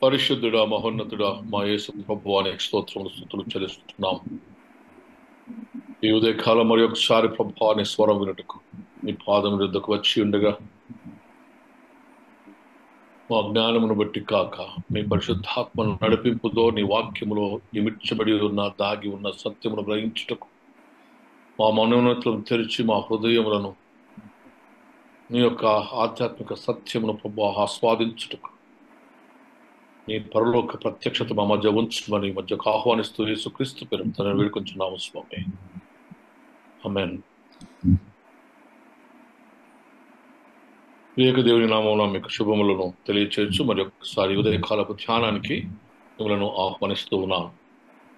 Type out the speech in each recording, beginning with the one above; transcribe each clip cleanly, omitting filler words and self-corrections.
పరిశుద్ధుడా మహోన్నతుడా మా యేసు ప్రభువానికి స్తోత్రములు స్తుతులు చెల్లిస్తున్నాం. ఈ ఉదయకాలం మరి ఒకసారి ప్రభువాని స్వరం వినుటకు మీ పాదం యుద్ధకు వచ్చి ఉండగా మా జ్ఞానమును బట్టి కాక మీ పరిశుద్ధాత్మను నడిపింపుతో నీ వాక్యములో ఇమిడ్చబడి ఉన్న దాగి ఉన్న సత్యమును గ్రహించుటకు మా మనోన్నతులను తెరిచి మా హృదయములను నీ యొక్క ఆధ్యాత్మిక సత్యమును ప్రభు ఆస్వాదించుటకు నీ పరలోక ప్రత్యక్షత మా మధ్య ఉంచమని మధ్యకు ఆహ్వానిస్తూ యేసుక్రీస్తు పేరు తన వేడుకొంచున్నాము స్వామి. ఆమేన్. వివేక దేవుని నామంలో మీకు శుభములను తెలియచేయచ్చు. మరి ఒకసారి ఉదయకాలపు ధ్యానానికి మిమ్మలను ఆహ్వానిస్తూ ఉన్నాను.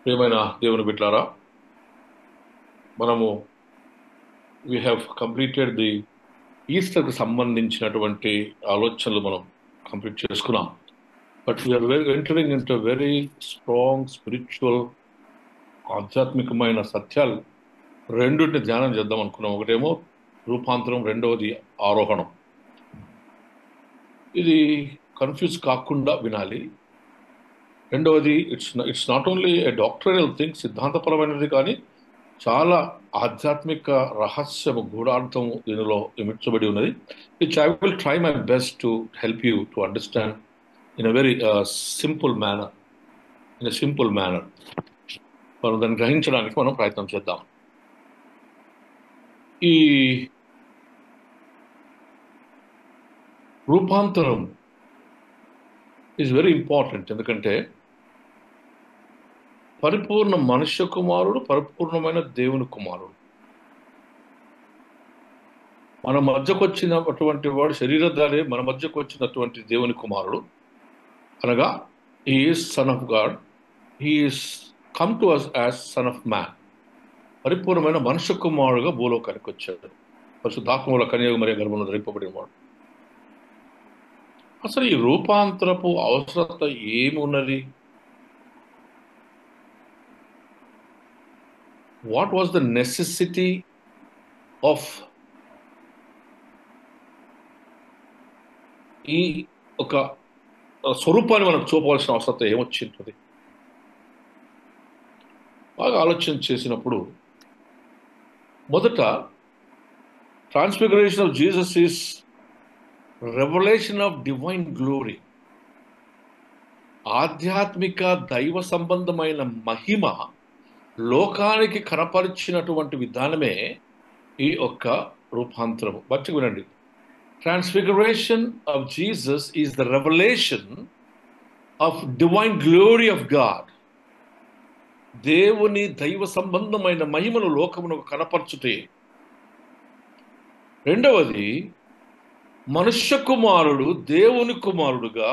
ప్రియమైన దేవుని బిడ్డలారా, మనము వీ హ్యావ్ కంప్లీటెడ్ ది ఈస్టర్కి సంబంధించినటువంటి ఆలోచనలు మనం కంప్లీట్ చేసుకున్నాం. But we are entering into very strong spiritual ఆధ్యాత్మికమైన సత్యాలు రెండింటిని ధ్యానం చేద్దాం అనుకున్నాం. ఒకటేమో రూపాంతరం, రెండవది ఆరోహణం. ఇది కన్ఫ్యూజ్ కాకుండా వినాలి. రెండవది it's not only a doctoral thing, సిద్ధాంతపరమైనది, కానీ చాలా ఆధ్యాత్మిక రహస్యము గూఢార్థము దీనిలో ఇమిడ్చబడి ఉన్నది. Which I will try my best to help you to understand in a very simple manner. మనం దాన్ని గ్రహించడానికి మనం ప్రయత్నం చేద్దాం. ఈ రూపాంతరం ఈజ్ వెరీ ఇంపార్టెంట్. ఎందుకంటే పరిపూర్ణ మనుష్య కుమారుడు, పరిపూర్ణమైన దేవుని కుమారుడు మన మధ్యకు వచ్చినటువంటి వాడు, శరీరధారే మన మధ్యకు వచ్చినటువంటి దేవుని కుమారుడు అనగా he is son of God, he is come to us as son of man. పరిపూర్ణమైన మనుష్య కుమారుడుగా భూలోకానికి వచ్చాడు. పరిశుద్ధాత్మల కన్యక మరియ గర్భంలో ధరింపబడిన వాడు. అసలు ఈ రూపాంతరపు అవసరత ఏమి ఉన్నది? What was the necessity of ఈ ఒక స్వరూపాన్ని మనకు చూపవలసిన అవసరత ఏమొచ్చింది? బాగా ఆలోచన చేసినప్పుడు మొదట transfiguration of Jesus is revolution of divine glory. ఆధ్యాత్మిక దైవ సంబంధమైన మహిమ లోకానికి కనపరిచినటువంటి విధానమే ఈ యొక్క రూపాంతరము. బట్టి వినండి, transfiguration of Jesus is the revolution of divine glory of God. దేవుని దైవ సంబంధమైన మహిమను లోకమునకు కనపరచుటే. రెండవది, మనుష్య కుమారుడు దేవుని కుమారుడుగా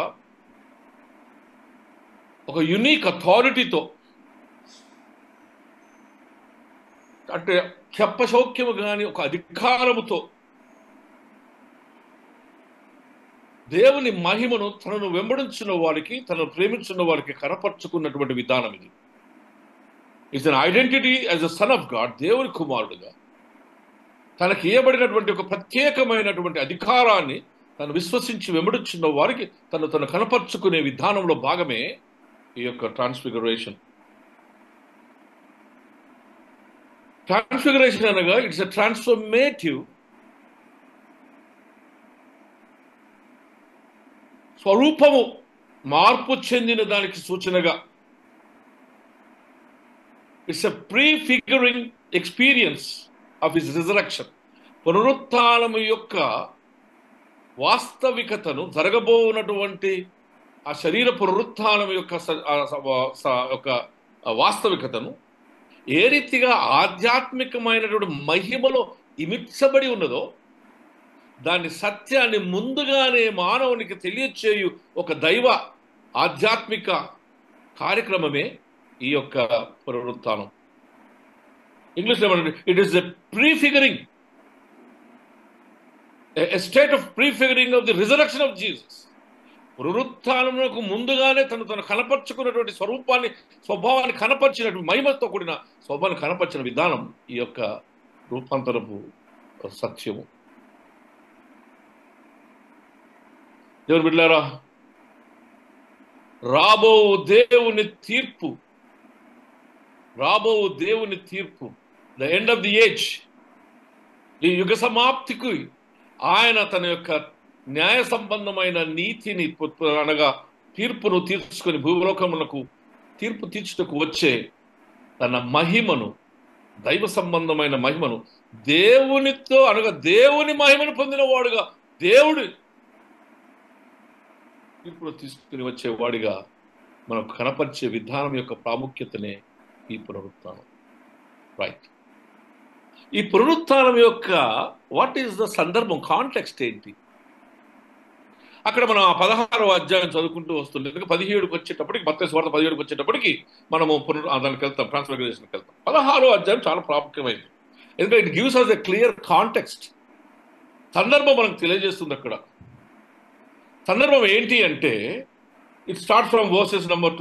ఒక యునీక్ అథారిటీతో, అంటే చెప్పశౌక్యము కానీ ఒక అధికారముతో దేవుని మహిమను తనను వెంబడించిన వారికి, తనను ప్రేమించిన వారికి కనపరుచుకున్నటువంటి విధానం ఇది. It's an identity as a son of God. దేవుని కుమారుడుగా తనకి ఇవ్వబడినటువంటి ఒక ప్రత్యేకమైనటువంటి అధికారాన్ని తను విశ్వసించి వెంబడించిన వారికి తను కనపరుచుకునే విధానంలో భాగమే ఈ యొక్క ట్రాన్స్ఫిగరేషన్. ట్రాన్స్ఫిగరేషన్ అనగా ఇట్స్ ఎ ట్రాన్స్ఫర్మేటివ్, స్వరూపము మార్పు చెందిన దానికి సూచనగా. It's a prefiguring experience of his resurrection. పునరుత్థానము యొక్క వాస్తవికతను, జరగబోనటువంటి ఆ శరీర పునరుత్థానం యొక్క వాస్తవికతను ఏ రీతిగా ఆధ్యాత్మికమైనటువంటి మహిమలో ఇమిడ్చబడి ఉన్నదో దాని సత్యాన్ని ముందుగానే మానవునికి తెలియచేయు ఒక దైవ ఆధ్యాత్మిక కార్యక్రమమే ఈ యొక్క పునరుత్థానం. ఇంగ్లీష్లో ఏమంటే it is a prefiguring, a state of prefiguring of the resurrection of Jesus. పునరుత్థానమునకు ముందుగానే తను కనపరుచుకున్నటువంటి స్వభావాన్ని కనపరిచినటువంటి మహిమతో కూడిన స్వభావాన్ని కనపరిచిన విధానం ఈ యొక్క రూపాంతరపు సత్యము. దేవుని బిడ్డలారా, రాబో దేవుని తీర్పు, రాబో దేవుని తీర్పు, the end of the age, ఈ యుగ సమాప్తికి ఆయన తన యొక్క న్యాయ సంబంధమైన నీతిని అనగా తీర్పును తీర్చుకొని భూలోకములకు తీర్పు తీర్చుటకు వచ్చే తన మహిమను, దైవ సంబంధమైన మహిమను దేవునితో అనగా దేవుని మహిమను పొందిన వాడుగా, దేవుడు తీర్పును తీసుకుని వచ్చేవాడిగా మనకు కనపరిచే విధానం యొక్క ప్రాముఖ్యతనే ఈ పునరుత్థానం. రైట్. ఈ పునరుత్థానం యొక్క వాట్ ఈస్ ద సందర్భం, కాంటెక్స్ట్ ఏంటి? అక్కడ మనం 16వ అధ్యాయం చదువుకుంటూ వస్తుంది. ఎందుకంటే 17కి వచ్చేటప్పటికి, మత్తయి సువార్త 17కి వచ్చేటప్పటికి మనము దానికి వెళ్తాం, ట్రాన్స్ఫిగరేషన్కి వెళ్తాం. 16వ అధ్యాయం చాలా ప్రాముఖ్యమైనది. ఎందుకంటే it gives us a clear context. సందర్భం మనకు తెలియజేస్తుంది. అక్కడ సందర్భం ఏంటి అంటే it start from verses number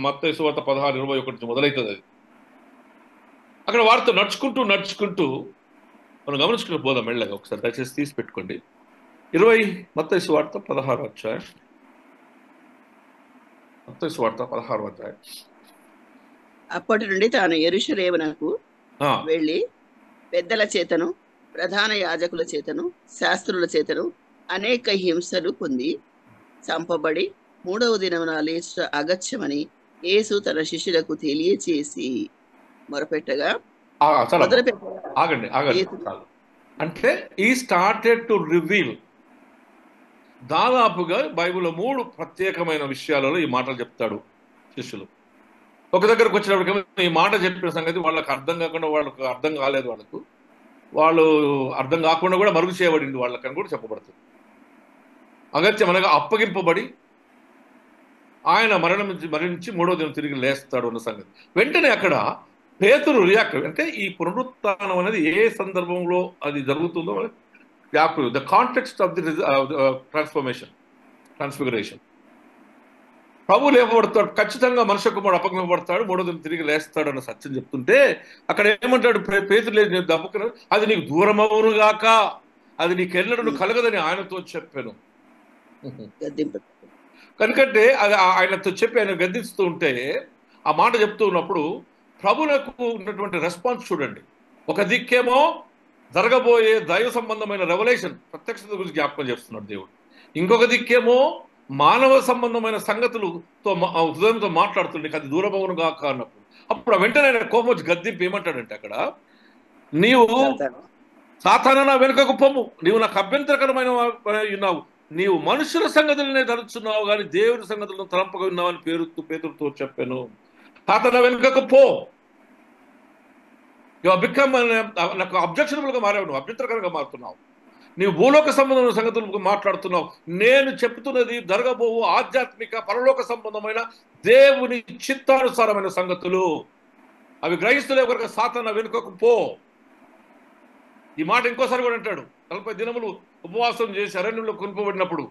మత్తయి సువార్త 16:21 మొదలవుతుంది. అది అక్కడ వారితో నడుచుకుంటూ మనం గమనించుకుని పోదాం మెల్లగా. ఒకసారి దయచేసి తీసి పెట్టుకోండి. మత్తయి సువార్త 16వ అధ్యాయం. మత్తయి సువార్త 16వ అధ్యాయం. అప్పటి నుండి తాను యెరూషలేమునకు వెళ్ళి పెద్దల చేతను, ప్రధాన యాజకుల చేతను, శాస్త్రుల చేతను అనేక హింసలు పొంది చంపబడి 3వ దినమున లేచుట అగత్యమని యేసు తన శిష్యులకు తెలియచేసి మొరపెట్టగా, ఆగండి. అంటే ఈ స్టార్టెడ్ టు రివీల్, దాదాపుగా బైబిల్లో 3 ప్రత్యేకమైన విషయాలలో ఈ మాటలు చెప్తాడు శిష్యులు. ఒక దగ్గరకు వచ్చినప్పటికీ ఈ మాట చెప్పిన సంగతి వాళ్ళకి అర్థం కాకుండా, వాళ్ళకు అర్థం కాలేదు, వాళ్ళు అర్థం కాకుండా కూడా మరుగు చేయబడింది వాళ్ళకని కూడా చెప్పబడుతుంది. అగత్యం అనగా అప్పగింపబడి ఆయన మరణించి 3వ దినం తిరిగి లేస్తాడు అన్న సంగతి. వెంటనే అక్కడ పేతురు రియాక్ట్, అంటే ఈ పునరుత్థానం అనేది ఏ సందర్భంలో అది జరుగుతుందో the context of the transfiguration. ప్రభు లేపబడతాడు, ఖచ్చితంగా మనుష్య కుమారుడు అప్పగింపబడతాడు, 3వ దినం తిరిగి లేస్తాడు అన్న సత్యం చెప్తుంటే అక్కడ ఏమంటాడు పేతురు, లేదు దప్పుకున్నాడు, అది నీకు దూరమవును గాక, అది నీకు ఎన్నడూ కలగదని ఆయనతో చెప్పాను. కనుకంటే అది ఆయనతో చెప్పి ఆయన గద్దిస్తూ ఉంటే, ఆ మాట చెప్తూ ఉన్నప్పుడు ప్రభులకు ఉన్నటువంటి రెస్పాన్స్ చూడండి. ఒక దిక్కేమో జరగబోయే దైవ సంబంధమైన రెవల్యూషన్, ప్రత్యక్షత గురించి జ్ఞాపకం చేస్తున్నాడు దేవుడు. ఇంకొక దిక్కేమో మానవ సంబంధమైన సంగతులతో హృదయంతో మాట్లాడుతుండే, అది దూరమవును గాక అన్నప్పుడు. అప్పుడు వెంటనే ఆయన కోపం వచ్చి గద్దింపు ఏమంటాడంటే, అక్కడ నీవు సాతానా నా వెనుకకు పొమ్ము, నీవు నాకు అభ్యంతరకరమైన ఉన్నావు, నీవు మనుషుల సంగతులనే తలుచున్నావు కానీ దేవుని సంగతులను తలంపగా ఉన్నావని పేతురుతో చెప్పాను. సాతానా వెనుకకు పో, నాకు అబ్జెక్షనబుల్గా మారావు, నువ్వు అభ్యంతరకరంగా మారుతున్నావు, నీవు భూలోక సంబంధమైన సంగతులకు మాట్లాడుతున్నావు. నేను చెప్తున్నది జరగబోవు ఆధ్యాత్మిక పరలోక సంబంధమైన దేవుని చిత్తానుసారమైన సంగతులు. అవి గ్రహిస్తులే కనుక సాతానా వెనుకకు పో. ఈ మాట ఇంకోసారి కూడా అంటాడు. 40 దినములు ఉపవాసం చేసి అరణ్యంలో కొనుపబడినప్పుడు,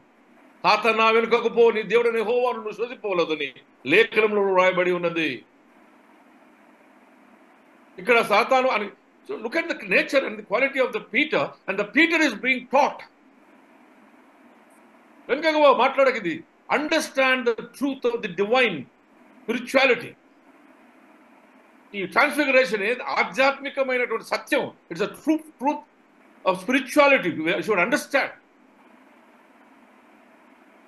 సాతానా వెనుకకు పో, నీ దేవుడిని యెహోవాను నువ్వు శోధింపవలదని లేఖనంలో రాయబడి ఉన్నది. ఇక్కడ సాతాను అని look at the nature and the quality of the Peter, and the Peter is being taught. వెనుకకు మాట్లాడకిది, understand the truth of the divine spirituality. ఈ ట్రాన్స్ఫిగరేషన్ ఆధ్యాత్మికమైనటువంటి సత్యం. It's a truth of spirituality. You should understand.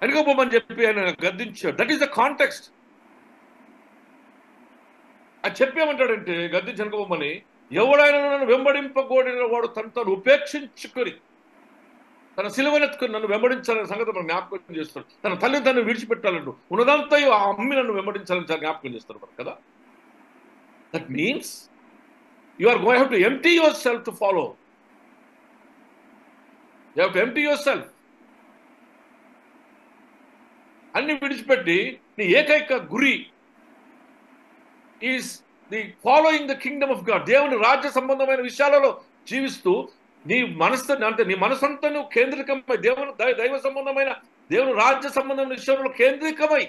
వెనుకపోమని చెప్పి ఆయన గద్దించాడు. That is the context. అది చెప్పేమంటాడంటే, గద్దించి వెనుకపోమని, ఎవడైనా నన్ను వెంబడింపకూడిన వాడు తను ఉపేక్షించుకొని తన సిలువనెత్తుకుని నన్ను వెంబడించాలనే సంగతి మనం జ్ఞాపకం చేస్తాడు. తన తల్లిని తను విడిచిపెట్టాలంటూ ఉన్నదంతా ఆ అమ్మి నన్ను వెంబడించాలని జ్ఞాపకం చేస్తారు మనం కదా. That means you are going to empty yourself to follow. You have to empty yourself. అన్ని విడిచిపెట్టి నీ ఏకైక గురి is the following the kingdom of God. దేవుని రాజ్య సంబంధమైన విషయాలలో జీవిస్తూ నీ మనస్సు, అంటే నీ మనసంతా నువ్వు కేంద్రీకమై దైవ సంబంధమైన దేవుని రాజ్య సంబంధమైన విషయంలో కేంద్రీకమై,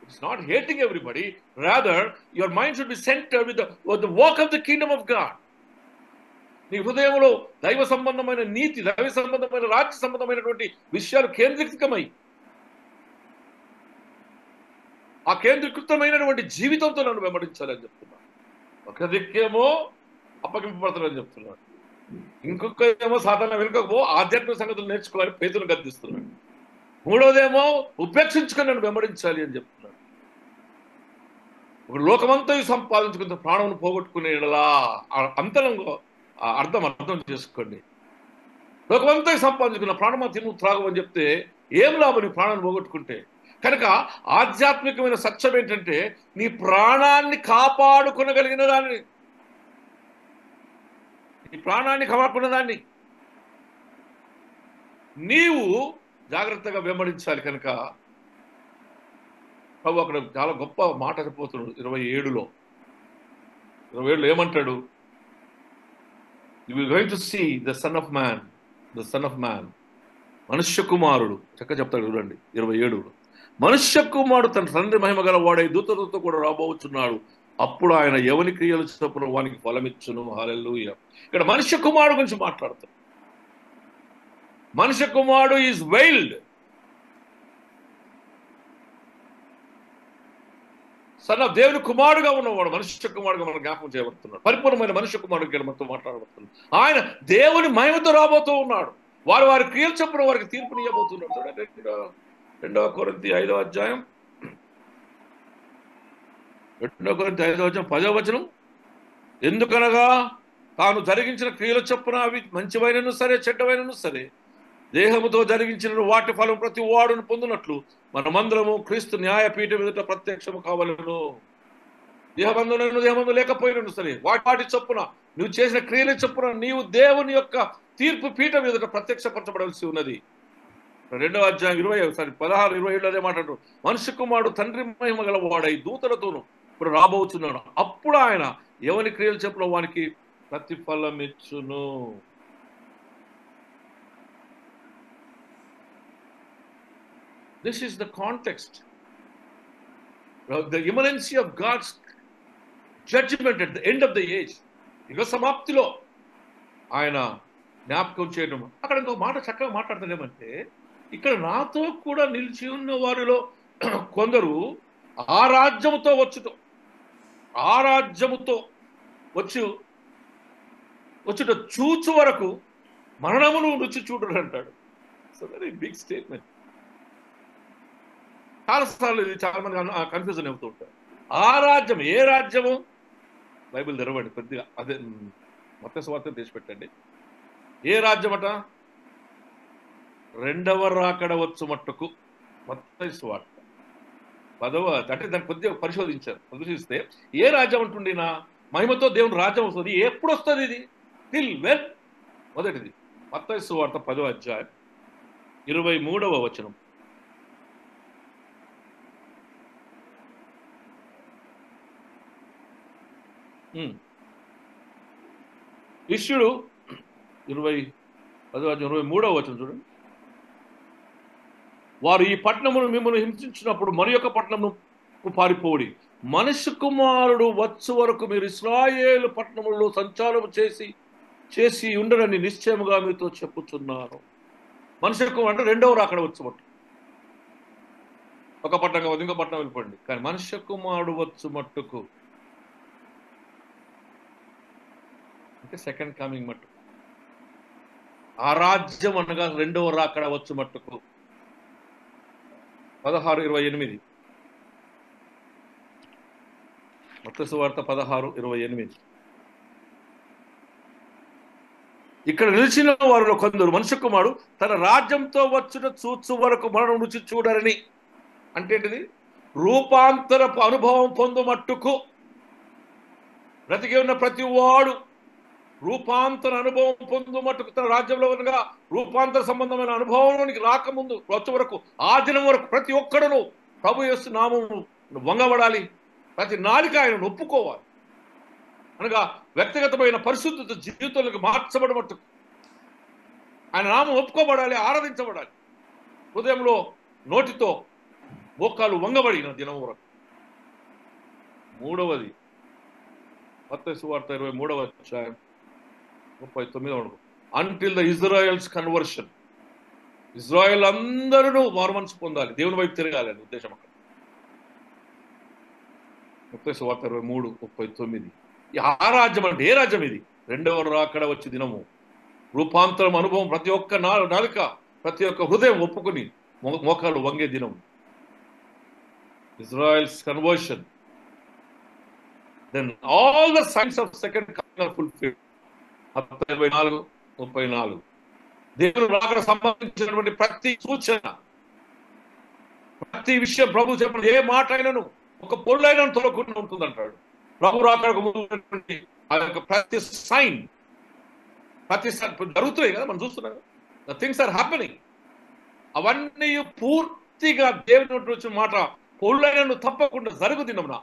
it's not hating everybody, rather your mind should be centred with the work of the kingdom of God. నీ హృదయంలో దైవ సంబంధమైన నీతి, దైవ సంబంధమైన రాజ్య సంబంధమైనటువంటి విషయాలు కేంద్రీకృతమై ఆ కేంద్రీకృతమైనటువంటి జీవితంతో నన్ను వెంబడించాలని చెప్తున్నాను. ఒక దిక్కేమో అప్పగింపబడతానని చెప్తున్నాడు, ఇంకొక ఏమో సాధారణ వెనుకపో ఆధ్యాత్మిక సంగతులు నేర్చుకోవాలని పేతులు గద్దిస్తున్నాడు. మూడోదేమో ఉపేక్షించుకొని నన్ను వెంబడించాలి అని చెప్తున్నాడు. ఒక లోకమంతా సంపాదించుకున్న ప్రాణం పోగొట్టుకునేలా అంతరంగో అర్థం చేసుకోండి. లోకమంతా సంపాదించుకున్న ప్రాణమా తిను త్రాగమని చెప్తే ఏం లాభం నీ ప్రాణాన్ని పోగొట్టుకుంటే? కనుక ఆధ్యాత్మికమైన సత్యం ఏంటంటే నీ ప్రాణాన్ని కాపాడుకునగలిగిన దాన్ని, నీ ప్రాణాన్ని కాపాడుకున్న దాన్ని నీవు జాగ్రత్తగా వెంబడించాలి. కనుక ప్రభు అక్కడ చాలా గొప్ప మాట చెప్పబోతున్నాడు 27లో ఏమంటాడు? You will going to see the son of man, మనుష్య కుమారుడు. చక్కగా చెప్తాడు చూడండి 27లో, మనుష్య కుమారుడు తన తండ్రి మహిమ గల వాడై దూతలతో కూడా రాబోతున్నాడు, అప్పుడు ఆయన ఎవని క్రియలు చొప్పున వానికి ఫలమిచ్చును. హల్లెలూయా. ఇక్కడ మనుష్య కుమారుడు గురించి మాట్లాడతాడు. మనుష్య కుమారుడు ఈజ్ వైల్డ్, సన్ ఆఫ్ దేవుని కుమారుడుగా ఉన్నవాడు మనుష్య కుమారుడుగా మనం జ్ఞాపకం చేయబడుతున్నాడు. పరిపూర్ణమైన మనుష్య కుమారుడు మనతో మాట్లాడబడుతున్నాడు. ఆయన దేవుని మహిమతో రాబోతూ ఉన్నాడు. వారి క్రియలు చొప్పున వారికి తీర్పునియబోతున్నాడు. 2 కొరింథీ 5వ అధ్యాయం 10వ వచనం, ఎందుకనగా తాను జరిగించిన క్రియల చొప్పున అవి మంచివైనను సరే చెడ్డవైనను సరే దేహముతో జరిగించిన వాటి ఫలం ప్రతి వాడును పొందినట్లు మనమందరము క్రీస్తు న్యాయపీఠం ఎదుట ప్రత్యక్షము కావాలను. దేహబంధులను లేకపోయినను సరే వాటి చొప్పున నువ్వు చేసిన క్రియల చొప్పున నీవు దేవుని యొక్క తీర్పు పీఠం ఎదుట ప్రత్యక్షపరచబడాల్సి ఉన్నది. 2వ అధ్యాయం 16-27 అదే మాట్లాడు, మనుష్య కుమారుడు తండ్రి మహిమ గల వాడై దూతలతోనూ ఇప్పుడు రాబోతున్నాడు, అప్పుడు ఆయన ఎవని క్రియలు చొప్పున వానికి ప్రతిఫలం ఇచ్చును. This is the context of the imminency of God's judgment at the end of the age. యుగ సమాప్తిలో ఆయన జ్ఞాపకం చేయడం. అక్కడ ఇంకో మాట చక్కగా మాట్లాడతానేమంటే, ఇక్కడ నాతో కూడా నిలిచి ఉన్న వారిలో కొందరు ఆ రాజ్యముతో వచ్చుట చూచు వరకు మరణమును రుచి చూడరు అంటాడు. So very big statement. చాలాసార్లు ఇది చాలా మంది కన్ఫ్యూజన్ అవుతూ ఉంటారు. ఆ రాజ్యం ఏ రాజ్యము? బైబిల్ తెరవండి కొద్దిగా, అదే మత్తయి సువార్త తీసి పెట్టండి. ఏ రాజ్యం అట? రెండవ రాకడ వచ్చు మట్టుకు. మత్తయి సువార్త 10వ, అంటే దాన్ని కొద్దిగా పరిశోధిస్తే ఏ రాజ్యం అంటుండినా మహిమతో దేవుని రాజ్యం వస్తుంది. ఎప్పుడు వస్తుంది ఇది? Till when? మొదటిది మత్తయి సువార్త 10వ అధ్యాయం 23వ వచనం. శిష్యుడు 23వ వచనం చూడండి. వారు ఈ పట్టణమును మిమ్మల్ని హింసించినప్పుడు మరి యొక్క పట్టణమును పారిపోడి, మనుష్య కుమారుడు వచ్చు వరకు మీరు ఇశ్రాయేలు పట్టణములలో సంచారం చేసి ఉండరని నిశ్చయముగా మీతో చెప్పుచున్నాను. మనుష్య కుమారుడు అంటే రెండవ రాకడ వచ్చు మట్టు. ఒక పట్టణం కాదు, ఇంకో పట్టణం వెళ్ళిపోండి. కానీ మనుష్య కుమారుడు వచ్చు మట్టుకు అంటే సెకండ్ కమింగ్ మట్టుకు, ఆ రాజ్యం అనగా రెండవ రాకడ వచ్చు మట్టుకు. 16:28 మత్తయి సువార్త 16:28. ఇక్కడ నిలిచిన వారిలో కొందరు మనుష్య కుమారుడు తన రాజ్యంతో వచ్చుట చూచు వరకు మరణం రుచి చూడరని. అంటే ఏంటిది? రూపాంతరపు అనుభవం పొందు మట్టుకు బ్రతికి ఉన్న ప్రతి వాడు రూపాంతర అనుభవం పొందు మట్టుకు తన రాజ్యంలో ఉండగా రూపాంతర సంబంధమైన అనుభవంలోనికి రాకముందు వచ్చే వరకు ఆ దినం వరకు ప్రతి ఒక్కడును ప్రభు యేసు నామము వంగబడాలి. ప్రతి నాలుక ఆయన ఒప్పుకోవాలి. అనగా వ్యక్తిగతమైన పరిశుద్ధత జీవితంలోకి మార్చబడి మట్టుకు ఆయన నామం ఒప్పుకోబడాలి, ఆరాధించబడాలి. హృదయంలో నోటితో మోకాలు వంగబడిన దినం వరకు. మూడవది మత్తయి సువార్త 23వ అధ్యాయం 39. Until the Israel's conversion, Israel అందరూ మారు మనసు పొందాలి, దేవుని వైపు తిరగాలి అని ఉద్దేశం. అక్కడ మత్తయి సువార్త 23:39. ఆ రాజ్యం అంటే ఏ రాజ్యం ఇది? రెండవ రాకడ వచ్చే దినము, రూపాంతరం అనుభవం, ప్రతి ఒక్క నాలుక, ప్రతి ఒక్క హృదయం ఒప్పుకుని మోకాలు వంగే దినం. Israel's conversion. Then all the signs of second coming are fulfilled. 24:34. దేవుడు రాకడ సంబంధించినటువంటి ప్రతి సూచన, ప్రతి విషయం ప్రభు చెప్పిన ఏ మాట అయినను ఒక పొల్లైనా తొలగకుండా ఉంటుంది అంటాడు. ప్రభు రాకడకు ముందు ఆ యొక్క ప్రతి సైన్, ప్రతి జరుగుతున్నాయి కదా, మనం చూస్తున్నాం. The things are happening. అవన్నీ పూర్తిగా దేవుని వచ్చిన మాట పొల్లైనను తప్పకుండా జరుగు దినమున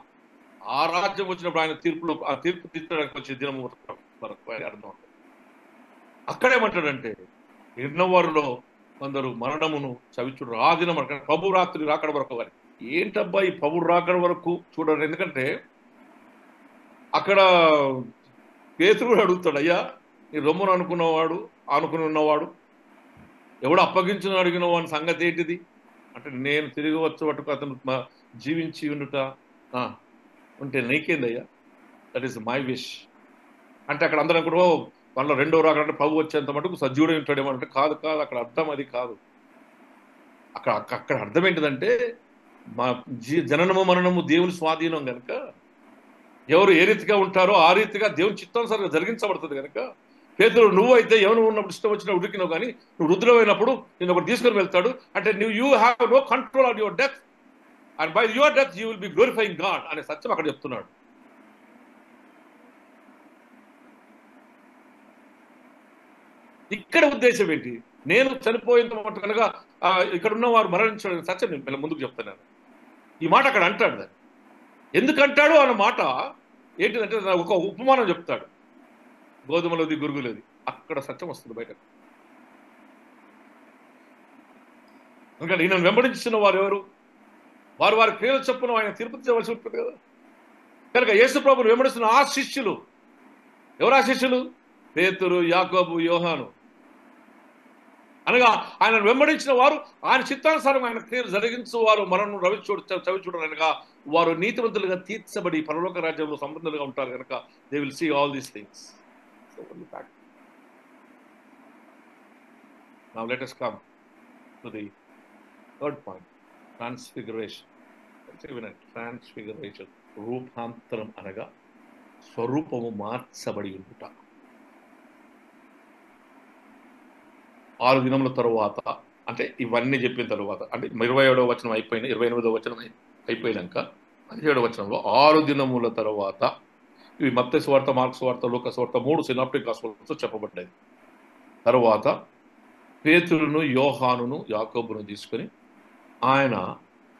ఆ రాజ్యం వచ్చినప్పుడు ఆయన ఆ తీర్పు తీర్చడానికి వచ్చే దినం వరకు అర్థం. అక్కడేమంటాడంటే ఎన్నవారులో కొందరు మరణమును చవిచూడరు. ఆ దినం ప్రభు రాత్రి రాకడ వరకు అని. ఏంటబ్బా ఈ ప్రభు రాకడ వరకు చూడరు? ఎందుకంటే అక్కడ పేతురుడు అడుగుతాడు, అయ్యా నీ రొమ్మును అనుకుని ఉన్నవాడు ఎవడు అప్పగించిన అడిగిన వాడి సంగతి ఏంటిది అంటే, నేను తిరిగి వచ్చేటకు అతను జీవించి ఉండుట ఉంటే నీకేందయ్యా, దట్ ఈస్ మై విష్ అంటే. అక్కడ అందరూ కూడా వాళ్ళ రెండో రాకంటే ప్రభు వచ్చేంత మటుకు సజీవుడే ఉంటాడేమో అంటే, కాదు అక్కడ అర్థం అది కాదు. అక్కడ అర్థం ఏంటిదంటే, మా జననము మరణము దేవుని స్వాధీనం కనుక ఎవరు ఏ రీతిగా ఉంటారో ఆ రీతిగా దేవుని చిత్తానుసారంగా జరిగించబడుతుంది కనుక. పేతురు నువ్వు అయితే ఎవరు ఉన్నప్పుడు ఇష్టం వచ్చినా ఉడికినావు, కానీ నువ్వు రుద్రమైనప్పుడు నేను ఒకటి తీసుకొని వెళ్తాడు అంటే, you have no control on your death and by your death you will be glorifying God అనే సత్యం అక్కడ చెప్తున్నాడు. ఇక్కడ ఉద్దేశం ఏంటి? నేను చనిపోయిన మటు కనుక ఇక్కడ ఉన్న వారు మరణించడం సత్యం నేను ముందుకు చెప్తున్నాను. ఈ మాట అక్కడ అంటాడు. దాన్ని ఎందుకంటాడు అన్న మాట ఏంటిదంటే, ఒక ఉపమానం చెప్తాడు, గోధుమలోది గురుగులేది. అక్కడ సత్యం వస్తుంది బయటకు. ఎందుకంటే ఈయన వెంబడించిన వారు ఎవరు? వారి క్రియల చొప్పున ఆయన తిరుపతి చేయవలసి ఉంటుంది కదా. కనుక యేసు ప్రభువును వెంబడిస్తున్న ఆ శిష్యులు ఎవరు? ఆ శిష్యులు పేతురు, యాకోబు, యోహాను. అనగా ఆయన వెంబడించిన వారు, ఆయన చిత్తానుసారం ఆయన క్రియలు జరిగించు వారు మరణం చవి చూడనగా వారు నీతివంతులుగా తీర్చబడి పరలోక రాజ్యంలో సంబంధులుగా ఉంటారు కనుక they will see all these things. Now let us come to the third point, transfiguration. Transfiguration, రూపాంతరం అనగా స్వరూపము మార్చబడి ఉండుట. 6 దినముల తరువాత అంటే ఇవన్నీ చెప్పిన తరువాత అంటే 27వ వచనం అయిపోయిన 28వ వచనం అయిపోయినాక 17వ వచనంలో 6 దినముల తరువాత, ఇవి మత్తయి సువార్త, మార్కు సువార్త, లూకా సువార్త 3 సినాప్టిక్ గాస్పెల్స్లో చెప్పబడ్డాయి. తరువాత పేతురును, యోహానును, యాకోబును తీసుకొని ఆయన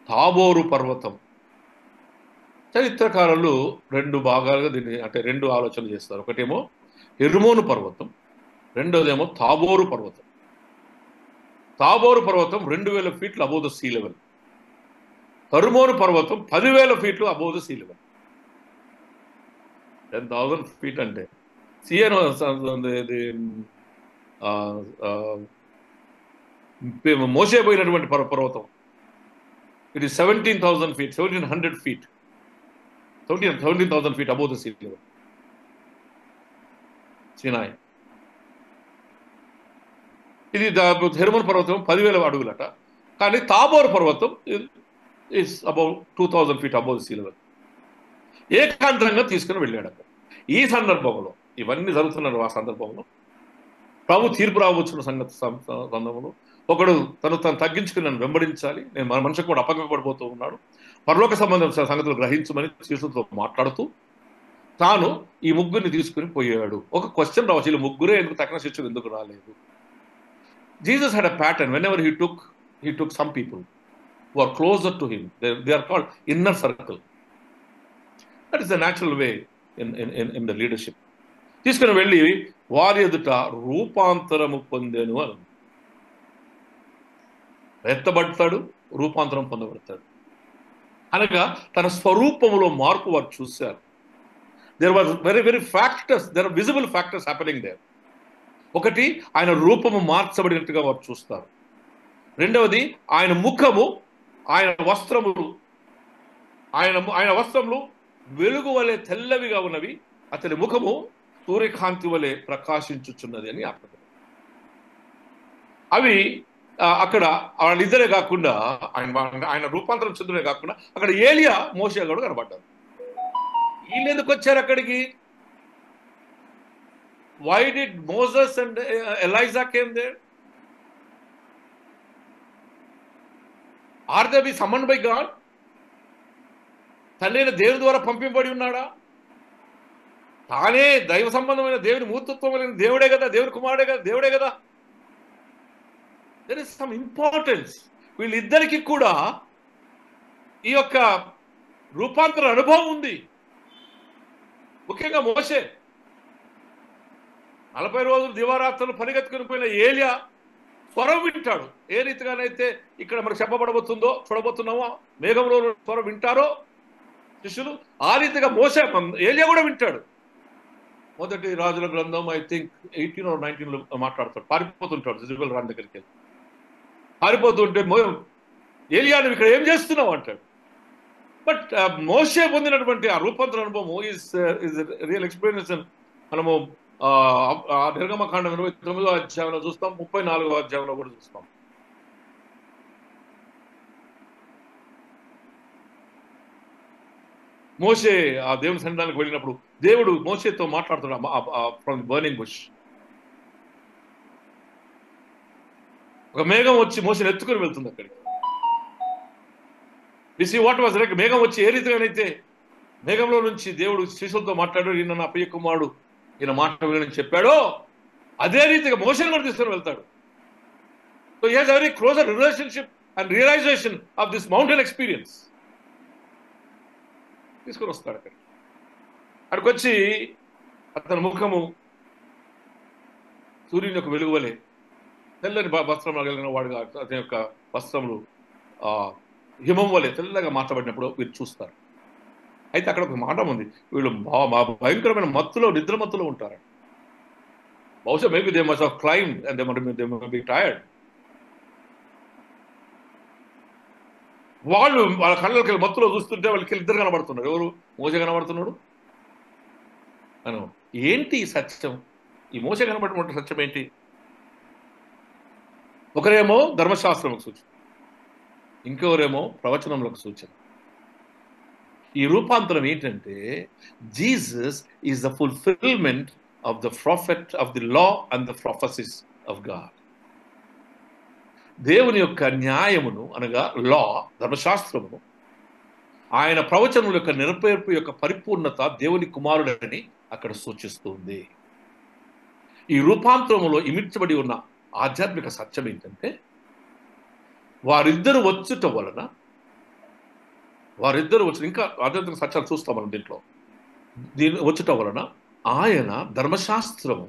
తాబోరు పర్వతం, చరిత్రకారులు 2 భాగాలుగా దీన్ని అంటే 2 ఆలోచనలు చేస్తారు. ఒకటేమో హెర్మోను పర్వతం, రెండోదేమో తాబోరు పర్వతం. తాబోరు పర్వతం 2000 ఫీట్లు above the sea level. Hermon పర్వతం 10,000 ఫీట్లు above the sea level. 10,000 feet అంటే సియను మోసేపోయినటువంటి పర్వతం. It is 17,000 feet, 1,700 feet, 17,000 feet above the sea level. Sinai. ఇది హెర్మోన్ పర్వతం 10,000 అడుగులట. కానీ తాబోర్ పర్వతం is about 2,000 feet above the sea level. ఏకాంతంగా తీసుకుని వెళ్ళాడు అక్కడ. ఈ సందర్భంలో ఇవన్నీ జరుగుతున్నారు. ఆ సందర్భంలో ప్రభు తీర్పు రావచ్చున్న సందర్భంలో ఒకడు తను తగ్గించుకుని నన్ను వెంబడించాలి, నేను మన మనిషికి కూడా అప్పగపడిపోతూ ఉన్నాడు, పరలోక సంబంధించిన సంగతులు గ్రహించమని శిష్యులతో మాట్లాడుతూ తాను ఈ ముగ్గురిని తీసుకుని పోయాడు. ఒక క్వశ్చన్ రావచ్చు, వీళ్ళు ముగ్గురే ఎందుకు, తగిన శిష్యులు ఎందుకు రాలేదు? Jesus had a pattern. Whenever he took some people who are closer to him. They are called inner circle. That is the natural way in the leadership. తీసుకుని వెళ్ళి వారి ఎదుట రూపాంతరము పొందెను అని. ఎత్తబడతాడు, రూపాంతరం పొందబడతాడు అనగా తన స్వరూపములో మార్పు వారు చూశారు. There was very factors, there are visible factors happening there. ఒకటి, ఆయన రూపము మార్చబడినట్టుగా వారు చూస్తారు. రెండవది, ఆయన ముఖము, ఆయన వస్త్రములు వెలుగు వలె తెల్లవిగా ఉన్నవి, అతని ముఖము సూర్యకాంతి వలె ప్రకాశించుచున్నది అని అర్థం. అవి అక్కడ వాళ్ళిద్దరే కాకుండా ఆయన రూపాంతరం చెందునే కాకుండా అక్కడ ఏలియా, మోషే కూడా కనబడ్డారు. వీళ్ళు ఎందుకు వచ్చారు అక్కడికి? Why did Moses and Elijah came there? Are they be summoned by God? తనైన దేవుని ద్వారా పంపింపబడి ఉన్నాడా? తానే దైవ సంబంధమైన దేవుని మూర్తత్వం కలిగిన దేవుడే కదా, దేవుని కుమారుడే కదా, దేవుడే కదా. There is some importance. వీళ్ళిద్దరికి కూడా ఈ యొక్క రూపాంతర అనుభవం ఉంది. ముఖ్యంగా మోషే 40 రోజులు దివారాత్రులు పరిగెత్తుకుని పోయిన ఏలియా స్వరం వింటాడు. ఏ రీతిగానైతే ఇక్కడ మనకు చెప్పబడబోతుందో చూడబోతున్నామో, మేఘంలో స్వరం వింటారో శిష్యులు, ఆ రీతిగా మోషే ఏలియా కూడా వింటాడు. మొదటి రాజుల గ్రంథం ఐ థింక్ 18 or 19 మాట్లాడతాడు. పారిపోతుంటాడు ఇజ్రాయేల్ రాణి దగ్గరికి వెళ్ళి. పారిపోతుంటే ఏలియా నువ్వు ఇక్కడ ఏం చేస్తున్నావు అంటాడు. బట్ మోషే పొందినటువంటి ఆ రూపాంతర అనుభవము ఈజ్ రియల్ ఎక్స్పీరియన్స్. మనము నిర్గమకాండం 29వ అధ్యాయంలో చూస్తాం, 34వ అధ్యాయంలో కూడా చూస్తాం. మోషే ఆ దేవుని సన్నిధానానికి వెళ్ళినప్పుడు దేవుడు మోషేతో మాట్లాడుతున్నాడు ఫ్రమ్ బర్నింగ్ బుష్. ఒక మేఘం వచ్చి మోషేని ఎత్తుకుని వెళ్తుంది అక్కడికి. VC what was like? మేఘం వచ్చి ఏ రీతిగానైతే మేఘంలో నుంచి దేవుడు శిష్యులతో మాట్లాడాడు, ఈయన నా ప్రియ కుమారుడు, ఈయన మాట వినని చెప్పాడో అదే రీతిగా మోషేని కూడా తీసుకొని వెళ్తాడు. So he has a very closer relationship and realisation of this mountain experience. తీసుకొని వస్తాడు అక్కడికి వచ్చి అతని ముఖము సూర్యుని యొక్క వెలుగు వలె తెల్లని వస్త్రంలో కలిగిన వాడుగా, అతని యొక్క వస్త్రములు హిమం వలె తెల్లగా మార్చబడినప్పుడు వీరు చూస్తారు. అయితే అక్కడ ఒక మాట ఉంది, వీళ్ళు భయంకరమైన మత్తులో, నిద్ర మత్తులో ఉంటారు. బహుశా maybe they must have climbed and they must be tired. వాళ్ళు వాళ్ళ కళ్ళకి మత్తులో చూస్తుంటే వాళ్ళకి ఇద్దరు కనబడుతున్నారు. ఎవరు? మోసే కనబడుతున్నాడు అను. ఏంటి సత్యం? ఈ మోసే కనబడినటువంటి సత్యం ఏంటి? ఒకరేమో ధర్మశాస్త్రంకు సూచన, ఇంకెవరేమో ప్రవచనములకు సూచన. ఈ రూపాంతరం ఏంటంటే Jesus is the fulfilment of the prophet of the law and the prophecies of God. దేవుని యొక్క న్యాయమును అనగా లా, ధర్మశాస్త్రమును, ఆయన ప్రవచనముల యొక్క నెరవేర్పు యొక్క పరిపూర్ణత దేవుని కుమారుడని అక్కడ సూచిస్తుంది. ఈ రూపాంతరములో ఇమిడ్చబడి ఉన్న ఆధ్యాత్మిక సత్యం ఏంటంటే వారిద్దరు వచ్చుట వలన, ఇంకా ఆధ్యాత్మిక సత్యాలు చూస్తాం మనం దీంట్లో. వచ్చుట వలన ఆయన ధర్మశాస్త్రము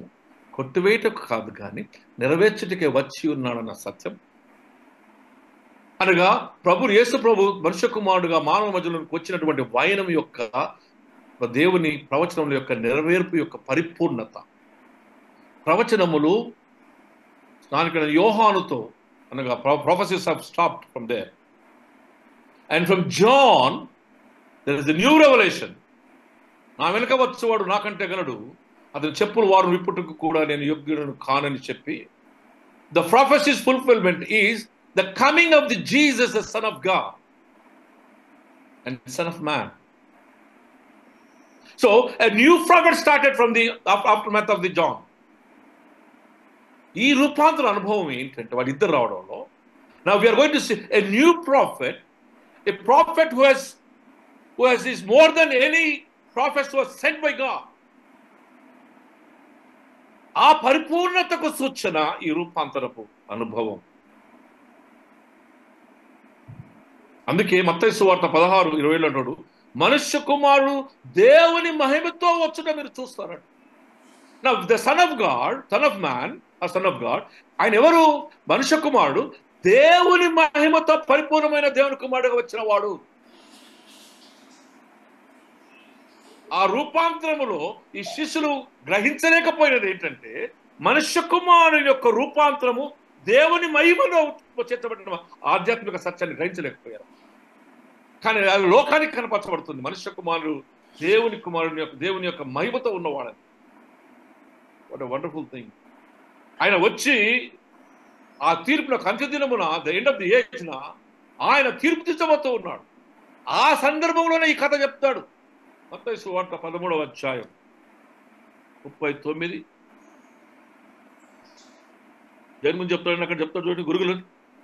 కొట్టివేయటకు కాదు కానీ నెరవేర్చుటకే వచ్చి ఉన్నాడన్న సత్యం. అనగా యేసు ప్రభు మనుష్య కుమారుడుగా మానవ మధ్యలోకి వచ్చినటువంటి వైనం యొక్క దేవుని ప్రవచనముల యొక్క నెరవేర్పు యొక్క పరిపూర్ణత. ప్రవచనములు దానికి యోహానుతో అనగా prophecies have stopped from there, and from John there is a new revelation. నా వెనుక వచ్చేవాడు నాకంటే గలడు, అతని చెప్పులు వారు విప్పుటకు కూడా నేను యోగ్యుడను కానని చెప్పి. The prophecy's fulfillment is the coming of the Jesus, the Son of God and Son of Man. So a new prophet started from the aftermath of the John. ఈ రూపాంతర అనుభవం ఏంటంటే వాళ్ళిద్దరు రావడంలో, now we are going to see a new prophet, a prophet who has is more than any prophet who was sent by God. ఆ పరిపూర్ణతకు సూచన ఈ రూపాంతరపు అనుభవం. అందుకే మత్తయి సువార్త 16:20 అంటాడు, మనుష్య కుమారుడు దేవుని మహిమతో వచ్చుట మీరు చూస్తారట. Now the Son of God, Son of Man, or Son of God, ఆయన ఎవరు? మనుష్య కుమారుడు, దేవుని మహిమతో పరిపూర్ణమైన దేవుని కుమారుడుగా వచ్చిన వాడు. ఆ రూపాంతరములో ఈ శిష్యులు గ్రహించలేకపోయినది ఏంటంటే మనుష్య కుమారుని యొక్క రూపాంతరము దేవుని మహిమలో చేర్చబడిన ఆధ్యాత్మిక సత్యాన్ని గ్రహించలేకపోయారు. కానీ అది లోకానికి కనపరచబడుతుంది. మనుష్య కుమారుడు దేవుని కుమారుని యొక్క దేవుని యొక్క మహిమతో ఉన్నవాడని. What a wonderful thing. ఆయన వచ్చి ఆ తీర్పున అంత్యదినమున the end of the age న ఆయన తీర్పు తీర్చబోతూ ఉన్నాడు. ఆ సందర్భంలోనే ఈ కథ చెప్తాడు. మత్తయి సువార్త 13వ అధ్యాయం 39 దేని గురించి చెప్తాడు అక్కడ చెప్తాడు చూడండి. గురుగులు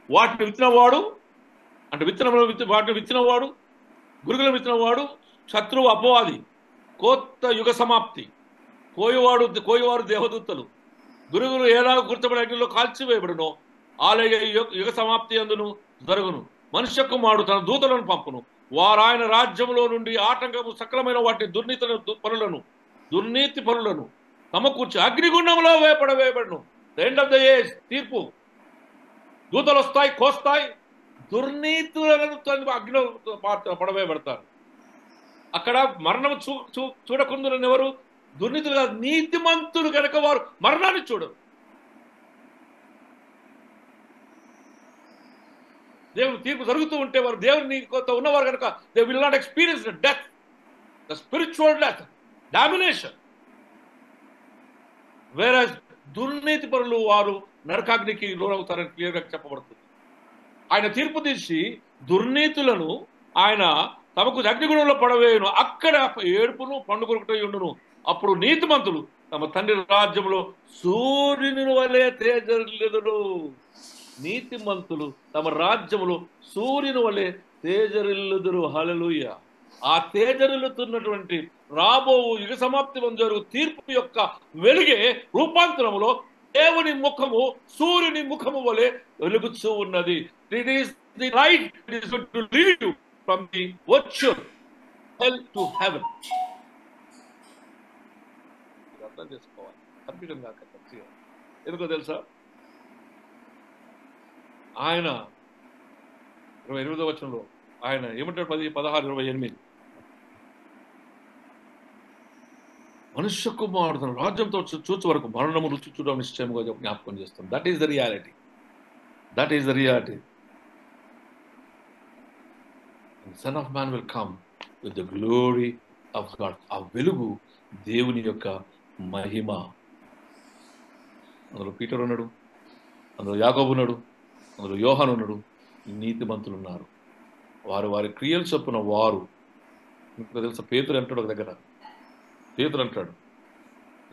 వాటిని విత్తినవాడు అంటే వాటిని విత్తినవాడు గురుగులను విత్తినవాడు శత్రువు అపవాది, కొత్త యుగ సమాప్తి, కోయవారు దేవదూతలు, గురుగులు ఏలాగ కూర్చబడి అగ్నిలో కాల్చివేయబడును అలాగే యుగ సమాప్తి అందును జరుగును. మనుష్య కుమారుడు తన దూతలను పంపును, వారు ఆయన రాజ్యంలో నుండి ఆటంకము సకలమైన వాటిని దుర్నీతి పనులను సమకూర్చి అగ్నిగుండంలో వేయబడును. The end of the age తీర్పు. దూతలు వస్తాయి, కోస్తాయి, దుర్నీతులను అగ్నిలో పడవేయబడతారు. అక్కడ మరణం చూడకుందున ఎవరు? దుర్నీతులు కాదు, నీతిమంతులు కనుక వారు మరణాన్ని చూడరు. దేవుని తీర్పు జరుగుతూ ఉంటే వారు దేవుని ఉన్నవారు కనుక they will not experience the death, the spiritual death, domination. వేరే దుర్నీతి పరులు వారు నరకాగ్నికి లోనవుతారని క్లియర్గా చెప్పబడుతుంది. ఆయన తీర్పు తీసి దుర్నీతులను ఆయన తమకు అగ్నిగుణంలో పడవేయును, అక్కడ ఏడుపును పండుగొరకటై ఉండును. అప్పుడు నీతిమంతులు తమ తండ్రి రాజ్యంలో సూర్యుని వలె తేజరిల్లుదురు. నీతిమంతులు తమ రాజ్యములో సూర్యుని వలె తేజరిల్లుదురు. హల్లెలూయా. ఆ తేజరిల్లుతున్నటువంటి రాబో యుగ సమాప్తి జరుగు తీర్పు యొక్క వెలుగే రూపాంతరములో దేవుని ముఖము సూర్యుని ముఖము వలె వెలుగుతూ ఉన్నది. It is the light it is to lead you from the virtual hell to heaven. అర్థం చేసుకోవాలి. కన్ఫ్యూజన్ కాక ఎందుకో తెలుసా? ఆయన 28వ వచనంలో ఆయన ఏమంటాడు? 10, 16, 28 మనుష్య కుమారుడు తన రాజ్యంతో చూచు వరకు మరణము రుచి చూడడం నిశ్చయముగా జ్ఞాపకం చేస్తాం. That is the reality. That is the reality. Sun of man will come with the glory of God. ఆ వెలుగు దేవుని యొక్క మహిమ. అందులో పీటర్ ఉన్నాడు, అందులో యాకోబు ఉన్నాడు, అందులో యోహాను ఉన్నాడు, నీతిమంతులు ఉన్నారు. వారి క్రియలు చొప్పున వారు. మీకు తెలుసా పేతురు అంటాడు ఒక దగ్గర, పేతురు అంటాడు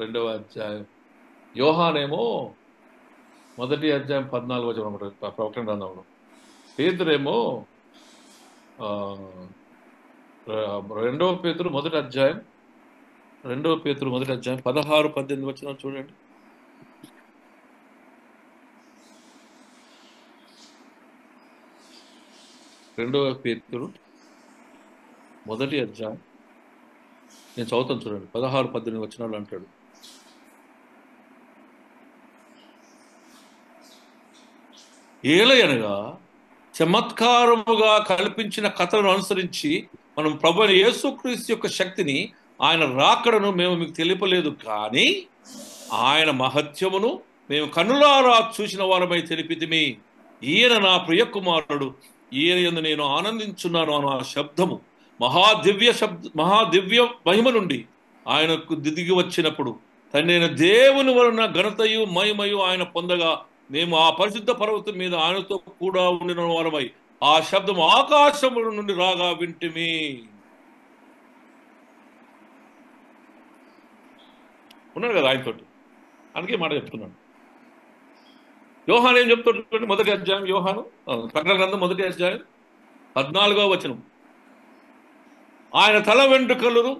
2వ అధ్యాయం, యోహానేమో 1వ అధ్యాయం 14వ వచనం ప్రకటన గ్రంథంలో, పేతురేమో 2వ పేతురు 1వ అధ్యాయం 16, 18 వచనం చూడండి. 2వ పేతురు 1వ అధ్యాయం నేను చదువుతాను చూడండి. 16, 18 వచనాలు అంటాడు. ఏలయనగా చమత్కారముగా కల్పించిన కథలను అనుసరించి మనం ప్రభువైన యేసుక్రీస్తు యొక్క శక్తిని, ఆయన రాకడను మేము మీకు తెలియలేదు, కానీ ఆయన మహత్యమును మేము కన్నులారా చూసిన వారమై తెలిపితిమి. ఈయన నా ప్రియ కుమారుడు, ఈయన యందు నేను ఆనందించున్నాను అను ఆ శబ్దము మహాదివ్య మహిమ నుండి ఆయనకు దిగి వచ్చినప్పుడు తండ్రి దేవుని వలన ఘనతయు మహిమయు ఆయన పొందగా మేము ఆ పరిశుద్ధ పర్వతం మీద ఆయనతో కూడా ఉండిన వారమై ఆ శబ్దం ఆకాశముల నుండి రాగా వింటిమి. ఉన్నాడు కదా ఆయనతోటి, అందుకే మాట చెప్తున్నాను. యోహాను ఏం చెప్తాడు? 1వ అధ్యాయం యోహాను ప్రకటన గ్రంథం 1వ అధ్యాయం 14వ వచనం. ఆయన తల వెంట్రుకలు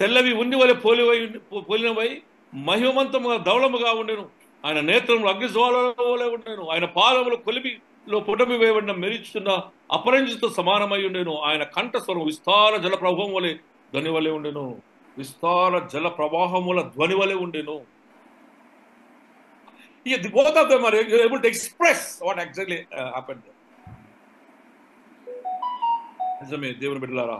తెల్లవి ఉన్ని వలె పోలినవై మహిమంతముగా ధవళముగా ఉండెను. ఆయన నేత్రములు అగ్నిజ్వాలల వలె ఉండెను. ఆయన పాదములు కొలిమిలో పుటమి వేయబడిన మెరుచున్న అపరంజితో సమానమై ఉండెను. ఆయన కంఠస్వరం విస్తార జల ప్రవాహం వలె ధ్వని వలె ఉండెను. విస్తార జల ప్రవాహముల ధ్వని వలె ఉండెను. Both of them are able to express what exactly happened. నిజమే దేవుని బిడ్డలారా,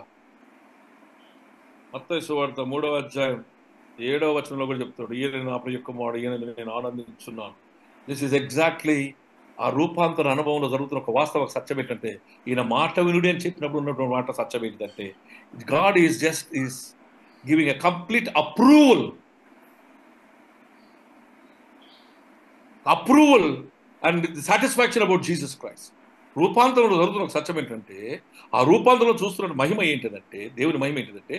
మత్తయి సువార్త 3వ అధ్యాయం 7వ వచనంలో కూడా చెప్తాడు, ఈయన నా ప్రియ కుమారుడు, ఈయన నేను ఆనందించున్నాను. దిస్ ఈస్ ఎగ్జాక్ట్లీ ఆ రూపాంతర అనుభవంలో జరుగుతున్న ఒక వాస్తవ సత్యం ఏంటంటే, ఈయన మాట వినుడి అని చెప్పినప్పుడు ఉన్నటువంటి మాట సత్యం ఏంటంటే, God is giving a complete approval and satisfaction about Jesus Christ. రూపాంతరంలో జరుగుతున్న ఒక సత్యం ఏంటంటే, ఆ రూపాంతరంలో చూస్తున్న మహిమ ఏంటిదంటే, దేవుని మహిమ ఏంటిదంటే,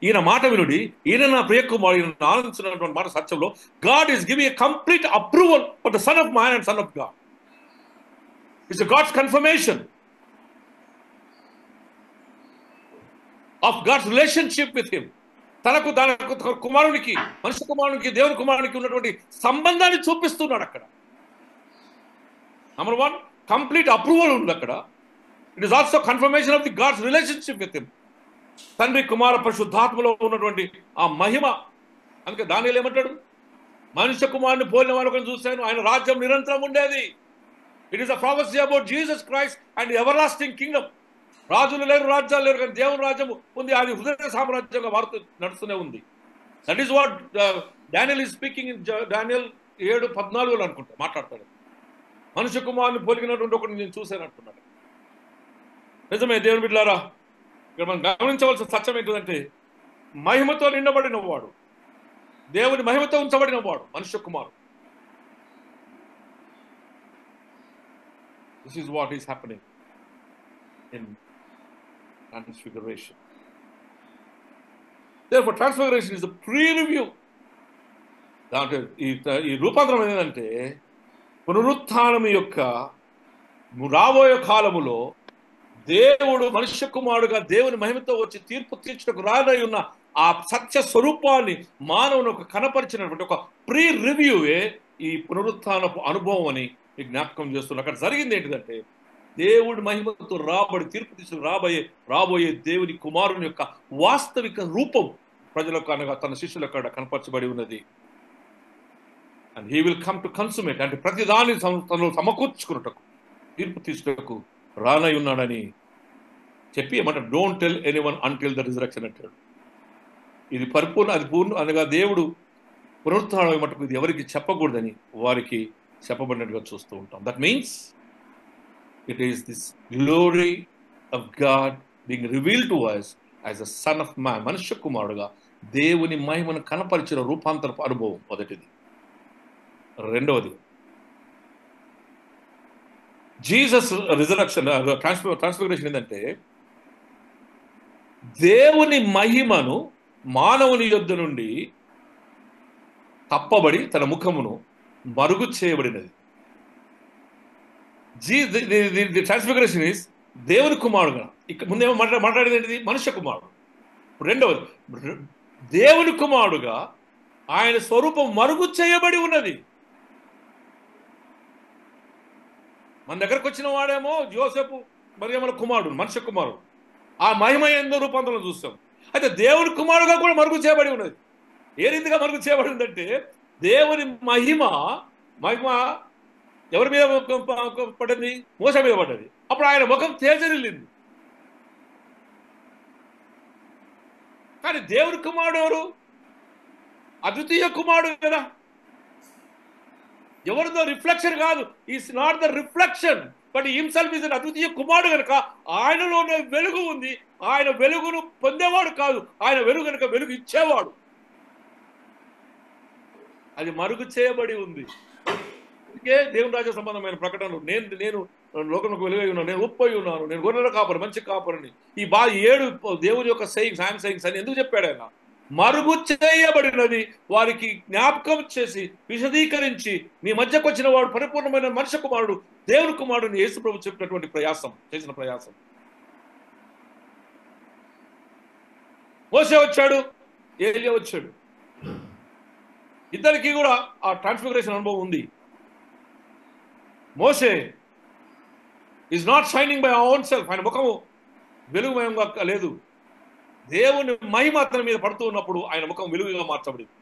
ఈయన మాట వినుడి, ఈయన నా ప్రియకుమారుడు, ఈయన ఆనందించినటువంటి మాట సత్యంలో, God is giving a complete approval for the son of man and son of God. It's God's confirmation of God's relationship with him. తనకు కుమారునికి, మనిషి కుమారునికి, దేవుని కుమారునికి ఉన్నటువంటి సంబంధాన్ని చూపిస్తున్నాడు అక్కడ. నంబర్ 1, కంప్లీట్ అప్రూవల్ ఉంది అక్కడ. It is also confirmation of the God's relationship with him. తండ్రి కుమార పరిశుద్ధాత్మలో ఉన్నటువంటి ఆ మహిమ. అందుకే దానియేలు ఏమంటాడు, మనిషి కుమారుని పోలిన వారు చూశాను, ఆయన రాజ్యం నిరంతరం ఉండేది. It is a prophecy about Jesus Christ and ever lasting Kingdom. రాజులు లేరు, రాజ్యాలు లేరు, కానీ దేవుని రాజ్యం ఉంది. అది హృదయ సామ్రాజ్యంగా నడుస్తూనే ఉంది. That is what Daniel is speaking in Daniel 7:14 అనుకుంటా మాట్లాడతాడు. మనుష్య కుమారుని పోలిగినటువంటి ఒకటి నేను చూశాను అంటున్నాడు. నిజమే దేవుని బిడ్డలారా, ఇక్కడ మనం గమనించవలసిన సత్యం ఏంటంటే, మహిమతో నిండబడిన వాడు, దేవుని మహిమతో ఉంచబడిన వాడు మనుష్య కుమారుడు. This is what is happening in transfiguration. Therefore, transfiguration is a pre-review. దాంట్లో ఈ రూపాంతరం ఏంటంటే, పునరుత్థానం యొక్క రాబోయే కాలములో దేవుడు మనుష్య కుమారుడుగా దేవుని మహిమతో వచ్చి తీర్పు తీర్చుటకు రానై ఉన్న ఆ సత్య స్వరూపాన్ని మానవునికి కనపరిచినటువంటి ఒక ప్రీ రివ్యూవే ఈ పునరుత్థానపు అనుభవం అని జ్ఞాపకం చేస్తున్నారు. అక్కడ జరిగింది ఏంటిదంటే, దేవుడి మహిమతో తీర్పు తీసుకు రాబోయే దేవుని కుమారుని యొక్క వాస్తవిక రూపం ప్రజలకు అనగా తన శిష్యులకు అక్కడ కనపరచబడి ఉన్నది. And he will come to consummate, అంటే ప్రతిదాన్ని తను సమకూర్చుకున్నటకు, తీర్పు తీసుటకు రానై ఉన్నాడని చెప్పి ఏమంటాడు, don't tell anyone until the resurrection అంటాడు. ఇది పరిపూర్ణ, అది పూర్ణ అనగా దేవుడు పునరుత్థానం మటుకు ఇది ఎవరికి చెప్పకూడదని వారికి చెప్పబడినట్టుగా చూస్తూ ఉంటాం. That means it is this glory of God being revealed to us as a son of man. మనుష్య కుమారుడుగా దేవుని మహిమను కనపరిచిన రూపాంతరపు అనుభవం మొదటిది. రెండవది, జీసస్ రిజరక్షన్ ట్రాన్స్ఫిగరేషన్ ఏంటంటే, దేవుని మహిమను మానవుని యొద్ద నుండి తప్పబడి తన ముఖమును మరుగు చేయబడినది. ది ట్రాన్స్ఫిగరేషన్ ఈస్ దేవుని కుమారుడుగా. ఇక్కడ ముందేమో మాట్లాడేది ఏంటిది, మనుష్య కుమారుడు. రెండవది, దేవుని కుమారుడుగా ఆయన స్వరూపం మరుగు చేయబడి ఉన్నది. మన దగ్గరకు వచ్చిన వాడేమో యోసేపు మరియమ్మల కుమారుడు, మనుష్య కుమారుడు. ఆ మహిమ ఎందో రూపాంతరం చూస్తాం. అయితే దేవుని కుమారుడుగా కూడా మరుగు చేయబడి ఉన్నది. ఏ రీతిగా మరుగు చేయబడి ఉందంటే, దేవుని మహిమ ఎవరి మీద పడింది, మోస మీద పడ్డది. అప్పుడు ఆయన ముఖం తేజరిల్లింది. కానీ దేవుని కుమారుడు ఎవరు? అద్వితీయ కుమారుడు కదా. ఎవరిదో రిఫ్లెక్షన్ కాదు, is not the reflection, but himself is అద్వితీయ కుమారుడు కనుక ఆయనలోనే వెలుగు ఉంది. ఆయన వెలుగును పొందేవాడు కాదు, ఆయన వెలుగు కనుక వెలుగు ఇచ్చేవాడు. అది మరుగు చేయబడి ఉంది. అందుకే దేవుని రాజ్య సంబంధమైన ప్రకటనలు, నేను లోకంలోకి వెలుగై ఉన్నాను, నేను ఉప్పై ఉన్నాను, నేను గొర్రెల కాపరి, మంచి కాపరిని, ఈ 7 దేవుని యొక్క సెయింగ్స్, ఐఎమ్ సెయింగ్స్ అని ఎందుకు చెప్పాడు ఆయన? మరుగు చేయబడినది వారికి జ్ఞాపకం చేసి విశదీకరించి, మీ మధ్యకు వచ్చిన వాడు పరిపూర్ణమైన మనుష్య కుమారుడు, దేవుని కుమారుడిని యేసు ప్రభు చెప్పినటువంటి చేసిన ప్రయాసం. మోసే వచ్చాడు, ఏలియా వచ్చాడు. ఇద్దరికి కూడా ఆ ట్రాన్స్ఫిగరేషన్ అనుభవం ఉంది. మోసే is not shining by own self, ఆయన ముఖము వెలుగుమయంగా లేదు. దేవుని మహిమ అతని మీద పడుతూ ఉన్నప్పుడు ఆయన ముఖం వెలుగుగా మార్చబడింది.